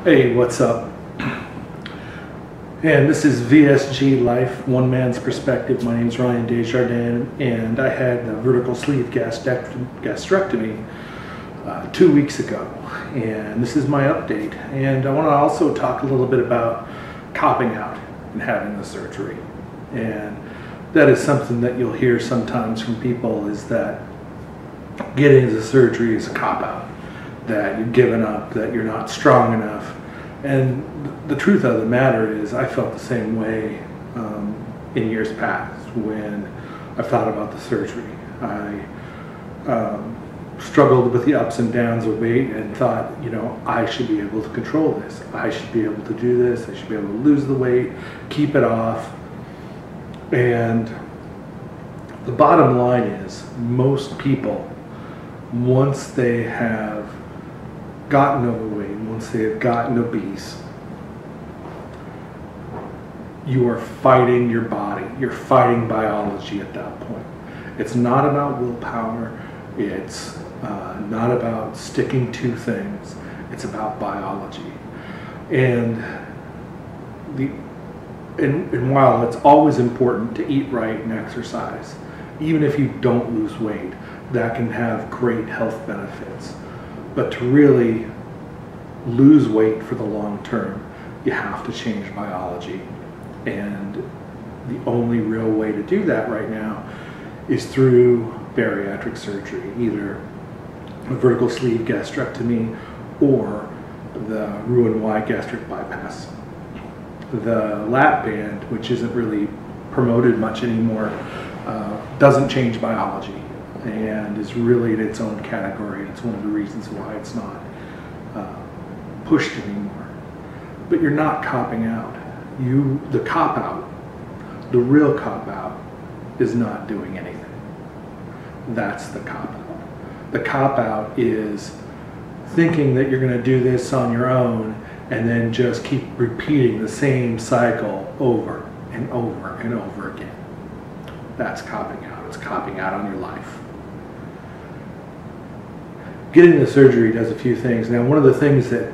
Hey, what's up? And this is VSG Life, One Man's Perspective. My name is Ryan Desjardins, and I had a vertical sleeve gastrectomy 2 weeks ago. And this is my update. And I want to also talk a little bit about copping out and having the surgery. And that is something that you'll hear sometimes from people, is that getting the surgery is a cop-out, that you've given up, that you're not strong enough. And the truth of the matter is, I felt the same way in years past when I thought about the surgery. I struggled with the ups and downs of weight and thought, you know, I should be able to control this. I should be able to do this. I should be able to lose the weight, keep it off. And the bottom line is, most people, once they have gotten overweight, once they have gotten obese, you are fighting your body. You're fighting biology at that point. It's not about willpower. It's not about sticking to things. It's about biology. And while it's always important to eat right and exercise, even if you don't lose weight, that can have great health benefits. But to really lose weight for the long term, you have to change biology. And the only real way to do that right now is through bariatric surgery, either a vertical sleeve gastrectomy or the Roux-en-Y gastric bypass. The lap band, which isn't really promoted much anymore, doesn't change biology and is really in its own category. It's one of the reasons why it's not pushed anymore. But you're not copping out. The cop-out, the real cop-out, is not doing anything. That's the cop-out. The cop-out is thinking that you're going to do this on your own and then just keep repeating the same cycle over and over and over again. That's copping out. It's copping out on your life. Getting the surgery does a few things. Now, one of the things that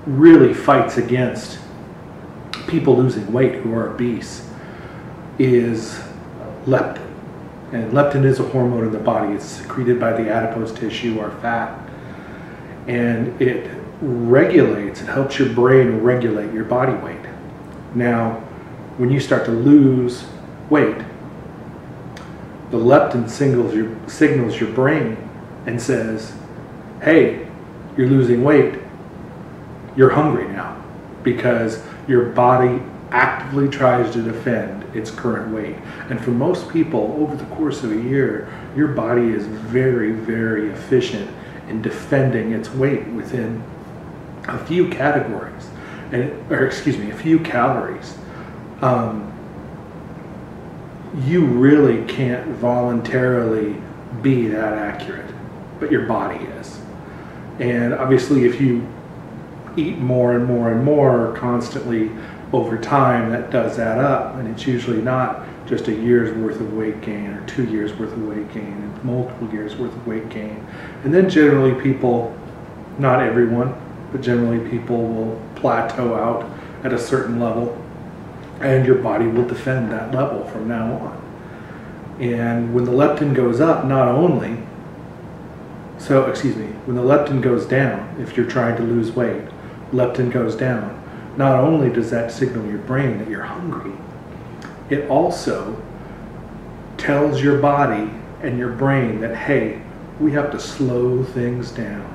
really fights against people losing weight who are obese is leptin. And leptin is a hormone in the body. It's secreted by the adipose tissue or fat. And it regulates, it helps your brain regulate your body weight. Now, when you start to lose weight, the leptin signals your brain and says, hey, you're losing weight, you're hungry now, because your body actively tries to defend its current weight. And for most people, over the course of a year, your body is very, very efficient in defending its weight within a few categories, a few calories. You really can't voluntarily be that accurate, but your body is. And obviously, if you eat more and more and more constantly over time, that does add up, and it's usually not just a year's worth of weight gain or 2 years worth of weight gain, it's multiple years worth of weight gain. And then generally people, not everyone, but generally people will plateau out at a certain level, and your body will defend that level from now on. And when the leptin goes up, when the leptin goes down, if you're trying to lose weight, leptin goes down. Not only does that signal your brain that you're hungry, it also tells your body and your brain that, hey, we have to slow things down.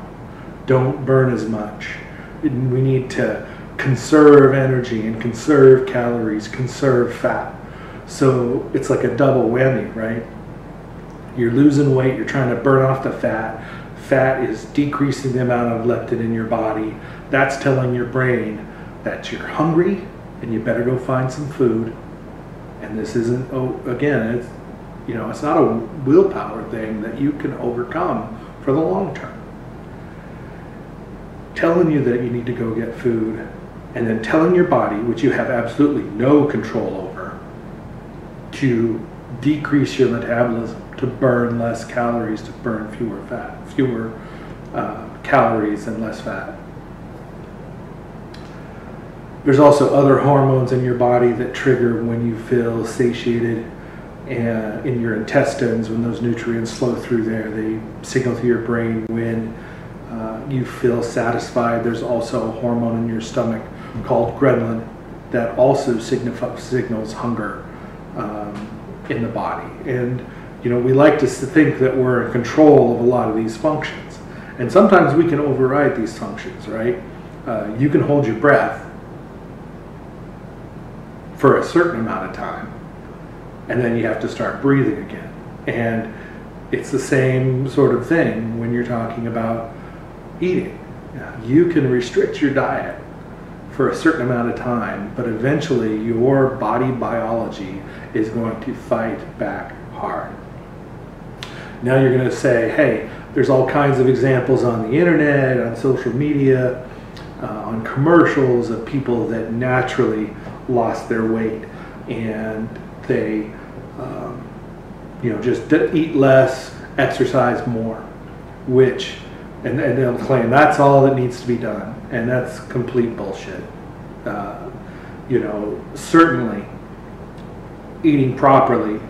Don't burn as much. We need to conserve energy and conserve calories, conserve fat. So it's like a double whammy, right? You're losing weight, you're trying to burn off the fat. Fat is decreasing the amount of leptin in your body. That's telling your brain that you're hungry and you better go find some food. And this isn't, it's not a willpower thing that you can overcome for the long term. Telling you that you need to go get food, and then telling your body, which you have absolutely no control over, to decrease your metabolism, to burn less calories, to burn fewer calories and less fat. There's also other hormones in your body that trigger when you feel satiated, and in your intestines, when those nutrients flow through there, they signal to your brain when you feel satisfied. There's also a hormone in your stomach called ghrelin that also signals hunger in the body. And we like to think that we're in control of a lot of these functions, and sometimes we can override these functions, right? You can hold your breath for a certain amount of time, and then you have to start breathing again. And it's the same sort of thing when you're talking about eating. You can restrict your diet for a certain amount of time, but eventually your body biology is going to fight back hard. Now you're going to say, hey, there's all kinds of examples on the internet, on social media, on commercials of people that naturally lost their weight, and they just eat less, exercise more, which and they'll claim that's all that needs to be done, and that's complete bullshit. Certainly eating properly,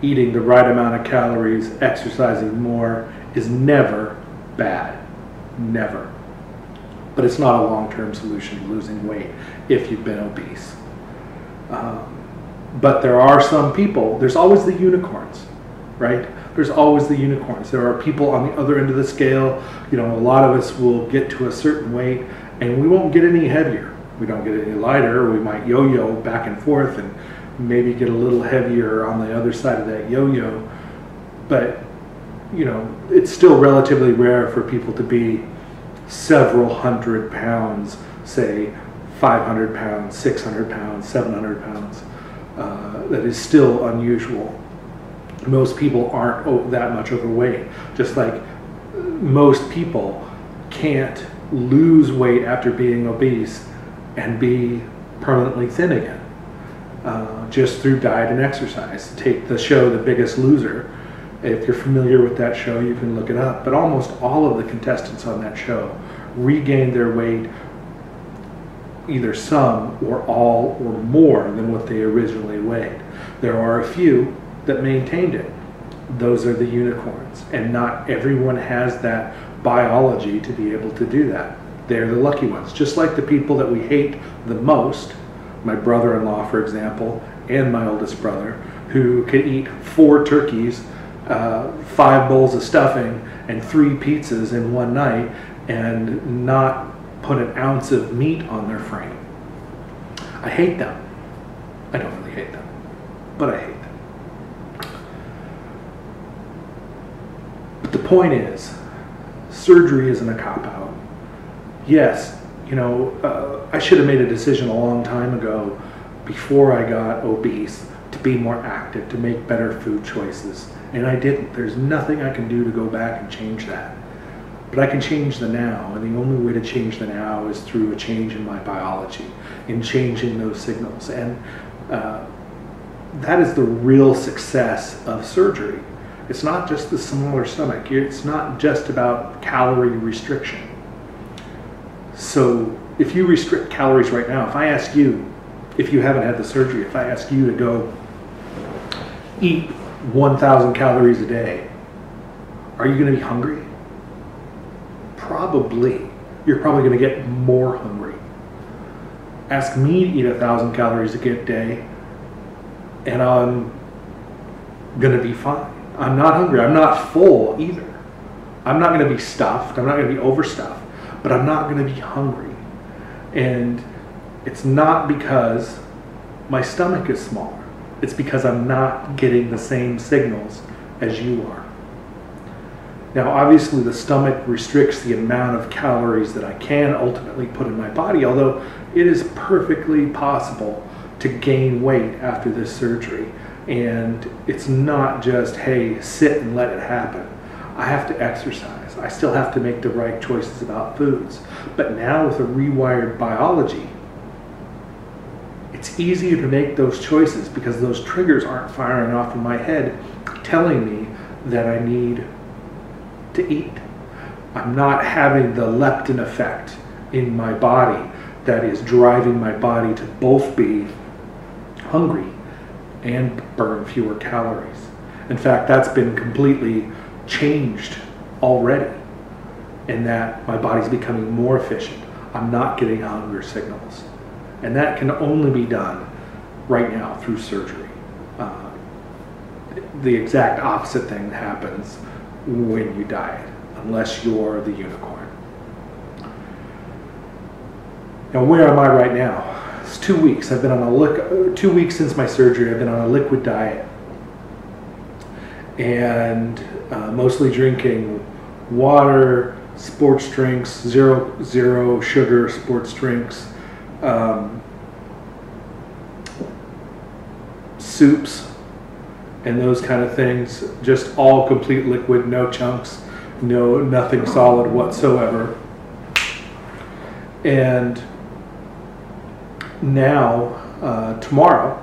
eating the right amount of calories, exercising more is never bad, never. But it's not a long-term solution to losing weight if you've been obese. But there are some people, there's always the unicorns, right? There's always the unicorns. There are people on the other end of the scale. A lot of us will get to a certain weight and we won't get any heavier. We don't get any lighter. We might yo-yo back and forth and maybe get a little heavier on the other side of that yo-yo. But, it's still relatively rare for people to be several hundred pounds, say 500 pounds, 600 pounds, 700 pounds. That is still unusual. Most people aren't that much overweight. Just like most people can't lose weight after being obese and be permanently thin again, just through diet and exercise. Take the show The Biggest Loser. If you're familiar with that show, you can look it up. But almost all of the contestants on that show regained their weight, either some or all or more than what they originally weighed. There are a few that maintained it. Those are the unicorns, and not everyone has that biology to be able to do that. They're the lucky ones. Just like the people that we hate the most, my brother-in-law, for example, and my oldest brother, who can eat 4 turkeys, 5 bowls of stuffing, and 3 pizzas in one night and not put an ounce of meat on their frame. I hate them. I don't really hate them, but I hate them. But the point is, surgery isn't a cop-out. Yes, I should have made a decision a long time ago, before I got obese, to be more active, to make better food choices. And I didn't. There's nothing I can do to go back and change that. But I can change the now, and the only way to change the now is through a change in my biology, in changing those signals. And that is the real success of surgery. It's not just the smaller stomach. It's not just about calorie restriction. So if you restrict calories right now, if I ask you, if you haven't had the surgery, if I ask you to go eat 1,000 calories a day, are you going to be hungry? Probably. You're probably going to get more hungry. Ask me to eat 1,000 calories a day, and I'm going to be fine. I'm not hungry. I'm not full either. I'm not going to be stuffed. I'm not going to be overstuffed, but I'm not going to be hungry. And it's not because my stomach is smaller. It's because I'm not getting the same signals as you are. Now, obviously, the stomach restricts the amount of calories that I can ultimately put in my body, although it is perfectly possible to gain weight after this surgery. And it's not just, hey, sit and let it happen. I have to exercise. I still have to make the right choices about foods. But now with a rewired biology, it's easier to make those choices because those triggers aren't firing off in my head telling me that I need to eat. I'm not having the leptin effect in my body that is driving my body to both be hungry and burn fewer calories. In fact, that's been completely changed already, in that my body's becoming more efficient. I'm not getting hunger signals. And that can only be done right now through surgery. The exact opposite thing happens when you diet, unless you're the unicorn. Now, where am I right now? It's 2 weeks. I've been on 2 weeks since my surgery. I've been on a liquid diet, and mostly drinking water, sports drinks, zero sugar sports drinks, soups, and those kind of things. Just all complete liquid, no chunks, nothing solid whatsoever. And now, tomorrow,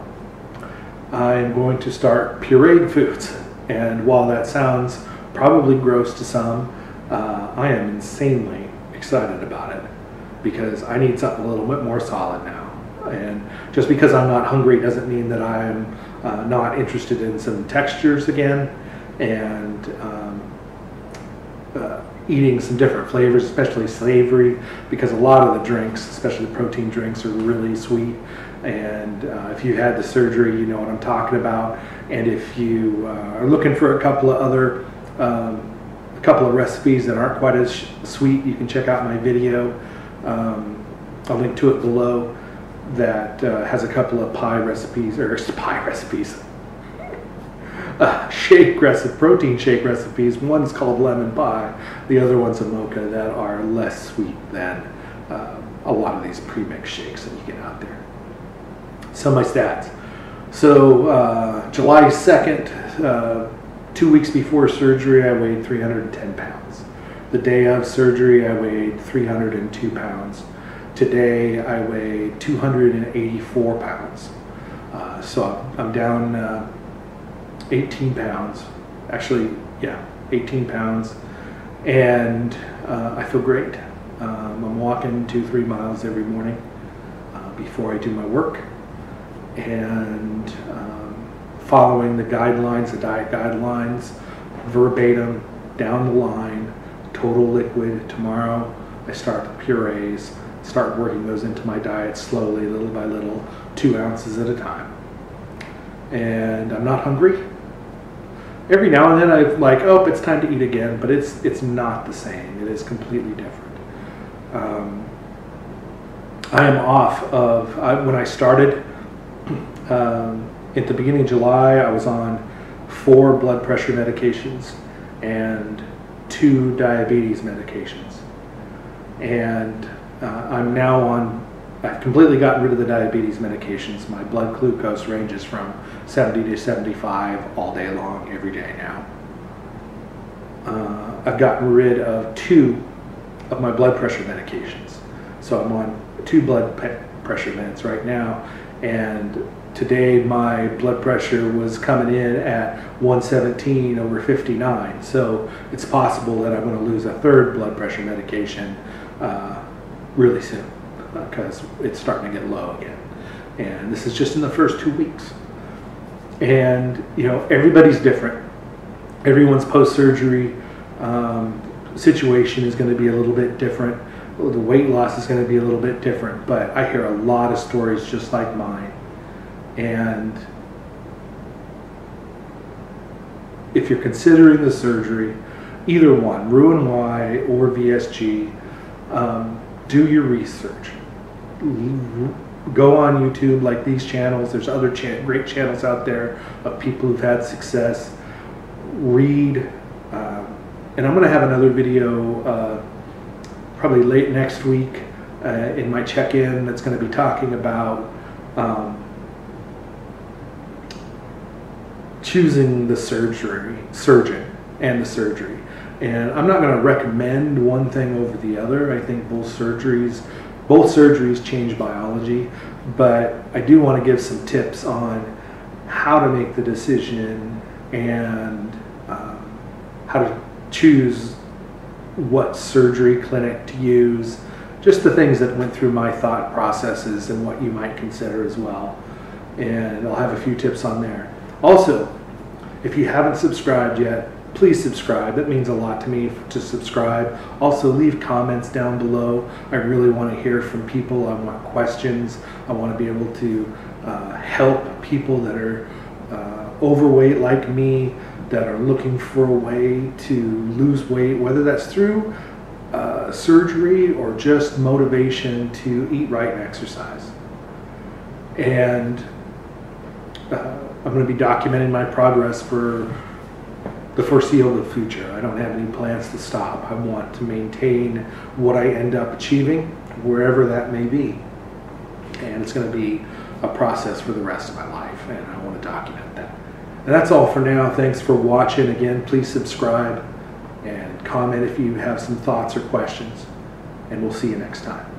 I'm going to start pureed foods. And while that sounds probably gross to some, I am insanely excited about it, because I need something a little bit more solid now. And just because I'm not hungry doesn't mean that I'm not interested in some textures again, and eating some different flavors, especially savory, because a lot of the drinks, especially protein drinks, are really sweet. And if you had the surgery, you know what I'm talking about. And if you are looking for a couple of recipes that aren't quite as sweet, you can check out my video. I'll link to it below. That has a couple of protein shake recipes. One's called lemon pie, the other one's a mocha, that are less sweet than a lot of these pre-mixed shakes that you get out there. So my stats. So July 2nd, 2 weeks before surgery, I weighed 310 pounds. The day of surgery, I weighed 302 pounds. Today, I weigh 284 pounds. So I'm down 18 pounds. Actually, yeah, 18 pounds. And I feel great. I'm walking 2-3 miles every morning before I do my work. And following the guidelines, the diet guidelines, verbatim, down the line, total liquid. Tomorrow, I start the purees. Start working those into my diet slowly, little by little, 2 ounces at a time. And I'm not hungry. Every now and then I'm like, oh, it's time to eat again, but it's not the same. It is completely different. I am off of, when I started, at the beginning of July, I was on 4 blood pressure medications and 2 diabetes medications. And I'm now on, I've completely gotten rid of the diabetes medications. My blood glucose ranges from 70 to 75 all day long, every day now. I've gotten rid of 2 of my blood pressure medications. So I'm on 2 blood pressure meds right now. And today my blood pressure was coming in at 117/59. So it's possible that I'm going to lose a 3rd blood pressure medication really soon, because it's starting to get low again. And this is just in the first 2 weeks. And you know, everybody's different. Everyone's post-surgery situation is going to be a little bit different. The weight loss is going to be a little bit different, but I hear a lot of stories just like mine. And if you're considering the surgery, either one, Roux-en-Y or VSG, do your research. Go on YouTube, like these channels. There's other great channels out there of people who've had success. Read, and I'm going to have another video probably late next week in my check-in that's going to be talking about choosing the surgeon and the surgery. And I'm not going to recommend one thing over the other. I think both surgeries change biology, but I do want to give some tips on how to make the decision and how to choose what surgery clinic to use, just the things that went through my thought processes and what you might consider as well. And I'll have a few tips on there. Also, if you haven't subscribed yet, please subscribe. That means a lot to me to subscribe. Also, leave comments down below. I really want to hear from people. I want questions. I want to be able to help people that are overweight like me, that are looking for a way to lose weight, whether that's through surgery or just motivation to eat right and exercise. And I'm going to be documenting my progress for the foreseeable future. I don't have any plans to stop. I want to maintain what I end up achieving, wherever that may be. And it's going to be a process for the rest of my life, and I want to document that. And that's all for now. Thanks for watching. Again, please subscribe and comment if you have some thoughts or questions, and we'll see you next time.